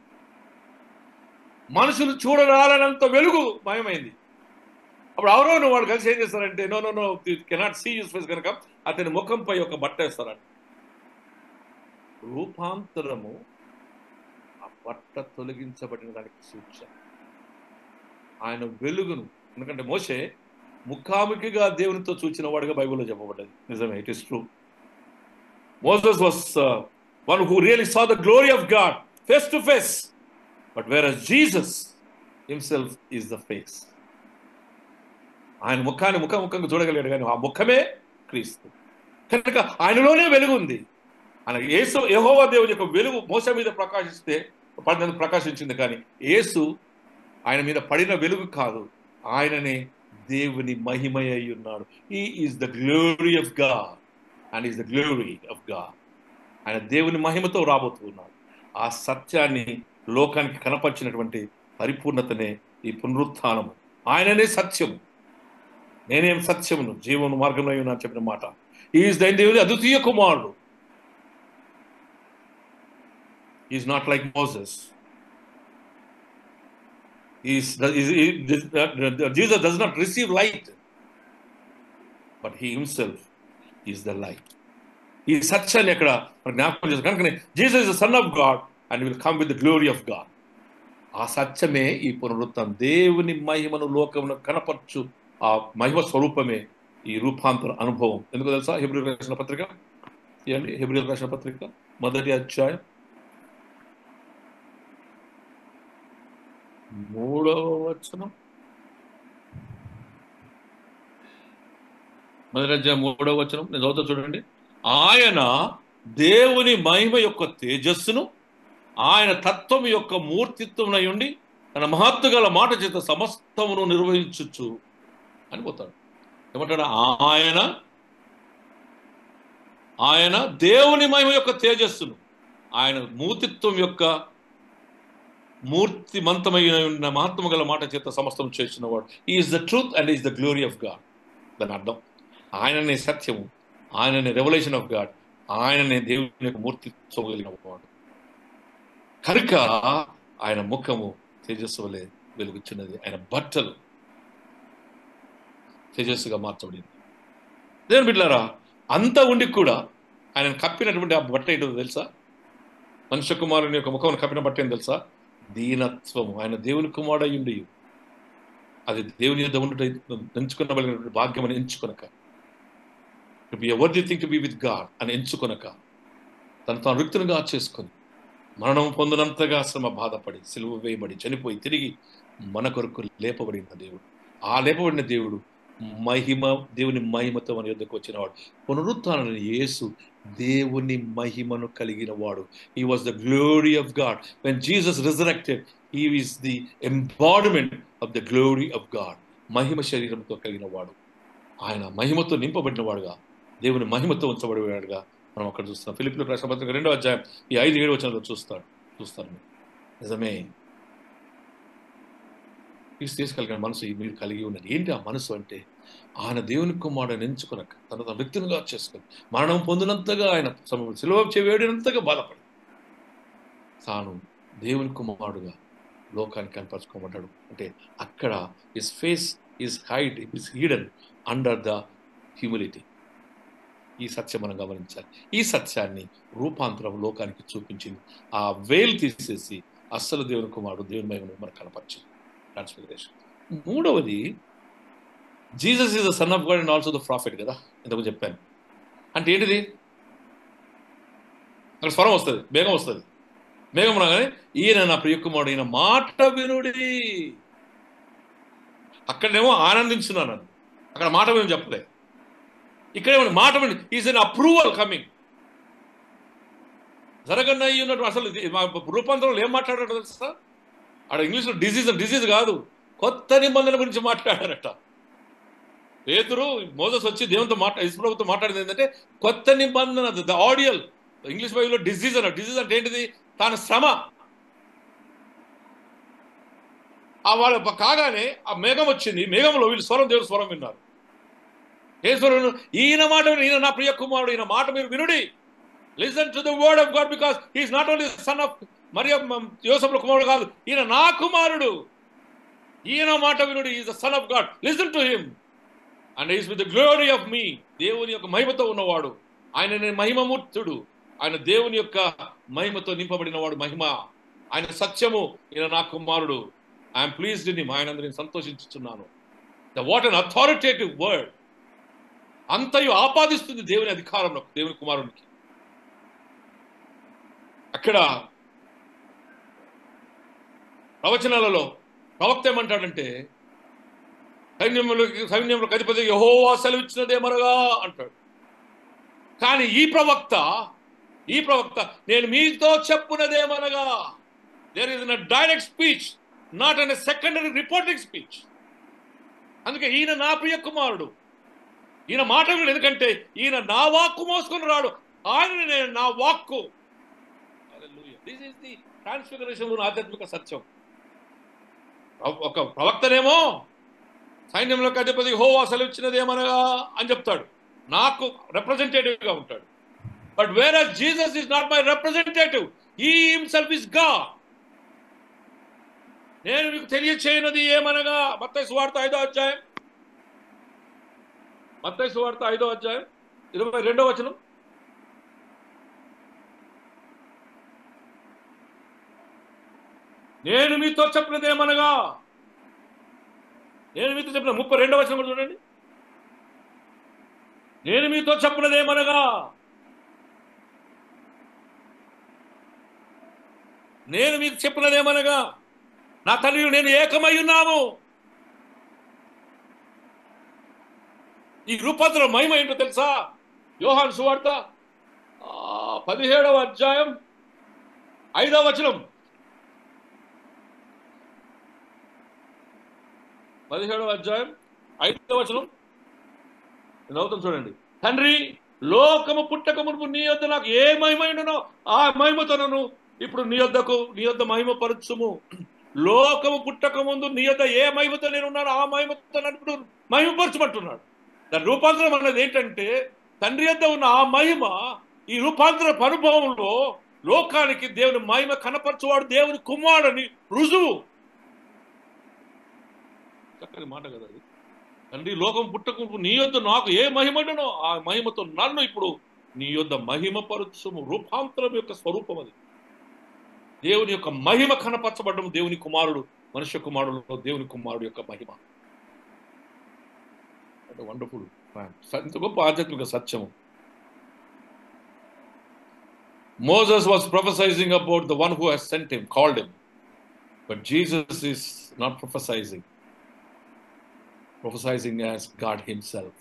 మనుషులు చూడరాలనంత వెలుగు మయమైంది. అప్పుడు అహరోను వాడు కలిసి ఏం చేస్తారంటే, no cannot see use face కనుక అతని ముఖంపై ఒక బట్ట వేస్తారంట. రూపాంతరము ఆ బట్ట తొలగించబడిన దానికి సూచన. ఆయన వెలుగును ఎందుకంటే మోషే ముఖాముఖిగా దేవునితో చూచిన వాడిగా బైబిల్లో చెప్పబడ్డది. నిజమే, it is true. Moses was one who really saw the glory of God face to face. But whereas Jesus himself is the face. ఆయన ముఖాన్ని ముఖంగా చూడగలిగాడు, కానీ ఆ ముఖమే క్రీస్తు. కనుక ఆయనలోనే వెలుగు ఉంది. ఆయన యేసు యెహోవా దేవుని యొక్క వెలుగు మోసే మీద ప్రకాశించింది, కానీ యేసు ఆయన మీద పడిన వెలుగు కాదు, ఆయననే దేవుని మహిమ అయి ఉన్నాడు. He is the glory of God and is the glory of God. ఆయన దేవుని మహిమతో రాబోతున్నాడు. ఆ సత్యాన్ని లోకానికి కనపరిచినటువంటి పరిపూర్ణతనే ఈ పునరుత్థానము. ఆయననే సత్యము, నేనేం సత్యమును జీవన మార్గంలో ఉన్నా చెప్పిన మాట. ఈజ్ ద దేవుని అద్వితీయ కుమారుడు. Is not like Moses. Jesus does not receive light, but he himself is the light. ఈ సత్యాన్ని ఎక్కడ జ్ఞాపకం చేస్తారు. కనుకనే Jesus is the son of God and will come with the glory of God. ఆ సత్యమే ఈ పునరుత్థానం. దేవుని మహిమను లోకమును కనపరచు ఆ మహిమ స్వరూపమే ఈ రూపాంతర అనుభవం. ఎందుకు తెలుసా? హెబ్రీయులకు రాసిన పత్రిక ఇవ్వండి. హెబ్రీయులకు రాసిన పత్రిక 1వ అధ్యాయం 3వ వచనం. 1వ అధ్యాయం 3వ వచనం నేను చదువుతా చూడండి. ఆయన దేవుని మహిమ యొక్క తేజస్సును, ఆయన తత్వం యొక్క మూర్తిత్వమునై ఉండి తన మహత్తు గల మాట చేత సమస్తమును నిర్వహించుచు అని పోతాడు. ఏమంటాడు? ఆయన దేవుని మహిమ యొక్క తేజస్సును, ఆయన మూర్తిత్వం యొక్క మూర్తిమంతమైన ఉన్న మహత్వము గల మాట చేత సమస్తం చేసిన వాడు. Is the truth and is the glory of God. దాని అర్థం ఆయననే సత్యము, ఆయననే రెవల్యూషన్ ఆఫ్ గాడ్, ఆయననే దేవుని యొక్క మూర్తిత్వం కలిగిన వాడు. కనుక ఆయన ముఖము తేజస్సు వలె వెలుగుచున్నది, ఆయన బట్టలు తేజస్సుగా మార్చబడింది. దేవుని బిడ్డలారా, అంతా ఉండి కూడా ఆయన కప్పినటువంటి ఆ బట్ట ఏంటో తెలుసా? మనుష్య కుమారుని యొక్క ముఖం కప్పిన బట్ట ఏం తెలుసా? దీనత్వము. ఆయన దేవుని కుమారుడు అయి ఉండి అది దేవుని యొద్ద ఉండుట ఎంచుకున్నబడినటువంటి భాగ్యం అని ఎంచుకొనక, to be a worthy thing to be with God అని ఎంచుకొనక, తను తాను రిక్తునిగా చేసుకొని మరణం పొందినంతగా శ్రమ బాధపడి సిలువ వేయబడి చనిపోయి తిరిగి మన కొరకు లేపబడిన దేవుడు. ఆ లేపబడిన దేవుడు దేవుని మహిమతో మన యొద్దకు వచ్చినవాడు. పునరుత్థానమైన యేసు దేవుని మహిమను కలిగిన వాడు. He was the glory of God. When Jesus resurrected, he is the embodiment of the glory of God. మహిమ శరీరంతో కలిగిన వాడు, ఆయన మహిమతో నింపబడిన వాడుగా, దేవుని మహిమతో ఉంచబడినవాడుగా మనం అక్కడ చూస్తున్నాం. ఫిలిప్పీయులకు రాసిన పత్రిక 2వ అధ్యాయం ఈ 5-7 వచనాలు చూస్తాను. నిజమే, తీసుకెళ్ళిన మనసు మీరు కలిగి ఉన్నది. ఏంటి ఆ మనసు అంటే? ఆయన దేవుని కుమారుడిని ఎంచుకొనక, తన వ్యక్తులుగా చేసుకొని మరణం పొందినంతగా, ఆయన సిలువ వేడినంతగా బాధపడి తాను దేవుని కుమారుడుగా లోకానికి కనపరుచుకోబడ్డాడు. అంటే అక్కడ his face is hide, is hidden under the humility. ఈ సత్యం మనం గమనించాలి. ఈ సత్యాన్ని రూపాంతరం లోకానికి చూపించింది. ఆ వేలు తీసేసి అస్సలు దేవుని కుమారుడు దేవుని మహిమను మనకు కనపరిచింది. ట్రాన్స్ఫిగరేషన్. 3వది, Jesus is the son of God and also the prophet కదా, ఇంతకు చెప్పాను. అంటే ఏంటిది? అక్కడ స్వరం వస్తుంది, మేఘం వస్తుంది. మేఘం రాగానే ఈయన నా ప్రియ కుమారుడు, ఈయన మాట వినుడి. అక్కడేమో ఆనందించున్నాను, అక్కడ మాట విని చెప్పలే. ఇక్కడేమో మాట విని, ఈజ్ అన్ అప్రూవల్ కమింగ్. జరగన్నా ఉన్నట్టు అసలు రూపాంతరంలో ఏం మాట్లాడాడు తెలుసా? అక్కడ ఇంగ్లీష్లో డిజీజ్ కాదు, కొత్త నిబంధన గురించి మాట్లాడారట. పేతురు, మోసెస్ వచ్చి దేవునితో యేసుప్రభుతో మాట్లాడింది ఏంటంటే కొత్త నిబంధన, ద ఆడియల్. ఇంగ్లీష్ బైబిల్లో డిజీజ్ అన్న. డిజీజ్ అంటే ఏంటిది? తాను శ్రమ. ఆ వాళ్ళు కాగానే ఆ మేఘం వచ్చింది, మేఘంలో వీళ్ళు స్వరం, దేవుడు స్వరం విన్నారు. ఏ స్వరం? ఈయన మాట విను, ఈయన నా ప్రియ కుమారుడు, ఈయన మాట మీరు వినుడి. Listen to the word of God, because he is not only son of యోసేపుల కుమారుడు కాదు, ఈయన నా కుమారుడు, ఈయన మాట వినుడి. Is the son of God, listen to him and is with the glory of me. దేవుని యొక్క మహిమతో ఉన్నవాడు ఆయన, మహిమమూర్తుడు ఆయన, దేవుని యొక్క మహిమతో నింపబడిన వాడు. మహిమ ఆయన, సత్యము, ఈయన నా కుమారుడు. I'm pleased in him. ఆయన నేను సంతోషించుచున్నాను. What an authoritative word. అంతయు ఆపాదిస్తుంది దేవుని అధికారంలో, దేవుని కుమారునికి. అక్కడ ప్రవచనాలలో ప్రవక్త ఏమంటాడంటే, సైన్యములకు అధిపతి యెహోవా సెలవిచ్చినదేమనగా అంటాడు. కానీ ఈ ప్రవక్త నేను మీతో చెప్పునదేమనగా, there is a direct speech, not an secondary reporting speech. అందుకే ఈయన నా ప్రియ కుమారుడు, ఈయన మాట వినడు. ఎందుకంటే ఈయన నా వాక్కు మోసుకొని రాడు, ఆయన నేను నా వాక్కు. దిస్ ఈస్ ది ట్రాన్స్ఫిగరేషన్ ఆధ్యాత్మిక సత్యం. ఒక ప్రవక్తనేమో సైన్యంలోకి అధిపతి యెహోవా సెలవిచ్చినదేమనగా అని చెప్తాడు, నాకు రిప్రజెంటేటివ్ గా ఉంటాడు. But where as Jesus is not my representative, he himself is God. నేను మీకు తెలియచేయనది ఏమనగా, మత్తయి సువార్త 5వ అధ్యాయం 22వ వచనం. నేను మీతో చెప్పినదేమనగా, నేను మీతో చెప్పిన 32వ వచనం కూడా చూడండి. నేను మీతో చెప్పినదేమనగా, నేను మీకు చెప్పినదేమనగా, నా తండ్రి నేను ఏకమై ఉన్నాము. ఈ రూపాంతర మహిమ ఏంటో తెలుసా? యోహాను సువార్త 17వ అధ్యాయం 5వ వచనం. 17వ అధ్యాయం 5వ వచనం అవుతాం చూడండి. తండ్రి, లోకము పుట్టక మునుపు నీ యొద్ద నాకు ఏ మహిమ ఉండనో ఆ మహిమతో నన్ను ఇప్పుడు నీ యొద్ద మహిమ పరచుము. లోకము పుట్టక ముందు నీ యొద్ద ఏ మహిమతో నేను ఉన్నాను ఆ మహిమతో నన్ను ఇప్పుడు మహిమపరచమంటున్నాడు. దాని రూపాంతరం అన్నది ఏంటంటే, తండ్రి యొద్ద ఉన్న ఆ మహిమ ఈ రూపాంతర అనుభవంలో లోకానికి దేవుని మహిమ కనపరచువాడు దేవుని కుమారుడని రుజువు. చక్కని మాట కదా అది. తండ్రి, లోకం పుట్టక నీ యొద్ద నాకు ఏ మహిమనో ఆ మహిమతో నన్ను ఇప్పుడు నీ యొద్ద మహిమపరచుము. రూపాంతరం యొక్క స్వరూపం అది. దేవుని యొక్క మహిమ కనపరచబడడం, దేవుని కుమారుడు, మనుష్య కుమారుడు, దేవుని కుమారుడు యొక్క మహిమ. వండర్ఫుల్, ఇంత గొప్ప ఆధ్యాత్మిక సత్యము. Moses was prophesying about the one who has sent him, called him. But Jesus is not prophesying as God himself.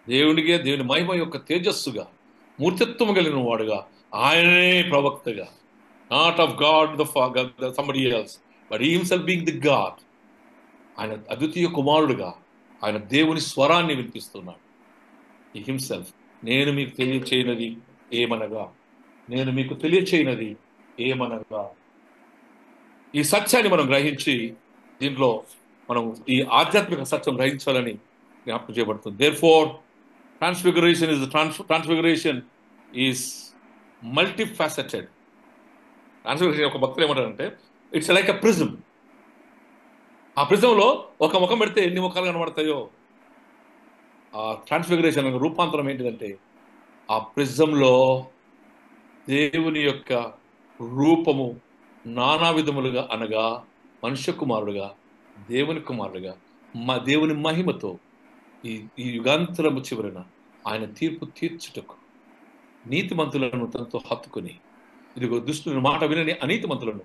దేవుని మహిమ యొక్క తేజస్సుగా, మూర్తిత్వము కలిగిన వాడుగా, ఆయనే ప్రవక్తగా, not of God the Father, somebody else, but he himself being the God. ఆయన అద్వితీయ కుమారుడుగా ఆయన దేవుని స్వరాన్ని వినిపిస్తున్నాడు. He himself, నేను మీకు తెలియచేయనది ఏమనగా. ఈ సత్యాన్ని మనం గ్రహించి దీంట్లో మనం ఈ ఆధ్యాత్మిక సత్యం గ్రహించాలని జ్ఞాపకం చేయబడుతుంది. Therefore, transfiguration is multifaceted. Transfiguration ఒక భక్తులు ఏమంటారంటే, ఇట్స్ లైక్ ఎ ప్రిజం. ఆ ప్రిజంలో ఒక ముఖం పెడితే ఎన్ని ముఖాలు కనబడతాయో, ఆ ట్రాన్స్ఫిగరేషన్ రూపాంతరం ఏంటిదంటే, ఆ ప్రిజంలో దేవుని యొక్క రూపము నానా విధములుగా, అనగా మనుష్య కుమారుడుగా, దేవుని కుమారుడుగా, దేవుని మహిమతో ఈ యుగాంతరము చివరన ఆయన తీర్పు తీర్చుటకు నీతిమంతులను తనతో హత్తుకుని, ఇదిగో దుష్టుని మాట వినని అనీతిమంతులను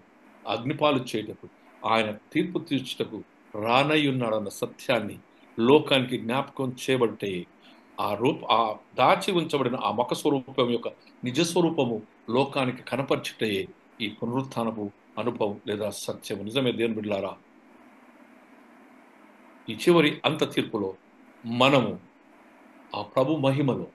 అగ్నిపాలు చేయటకు, ఆయన తీర్పు తీర్చుటకు రానయ్యున్నాడన్న సత్యాన్ని లోకానికి జ్ఞాపకం చేయబడితే, ఆ దాచి ఉంచబడిన ఆ ముఖ స్వరూపం యొక్క నిజస్వరూపము లోకానికి కనపరచుటే ఈ పునరుత్థానపు అనుభవం లేదా సత్యము. నిజమే దేవుని బిడ్డలారా, ఈ చివరి అంత తీర్పులో మనము ఆ ప్రభు మహిమలో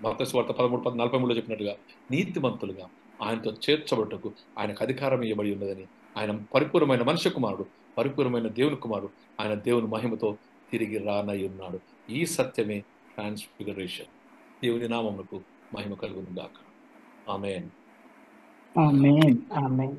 మత్తయి సువార్త 13:43 చెప్పినట్టుగా నీతిమంతులుగా ఆయనతో చేర్చబడుటకు ఆయనకు అధికారం ఇవ్వబడి ఉన్నదని, ఆయన పరిపూర్ణమైన మనుష్య కుమారుడు, పరిపూర్ణమైన దేవుని కుమారుడు, ఆయన దేవుని మహిమతో తిరిగి రానయ్యున్నాడు. ఈ సత్యమే ట్రాన్స్ఫిగరేషన్. దేవుని నామమునకు మహిమ కలుగును గాక. ఆమేన్. ఆమేన్. ఆమేన్.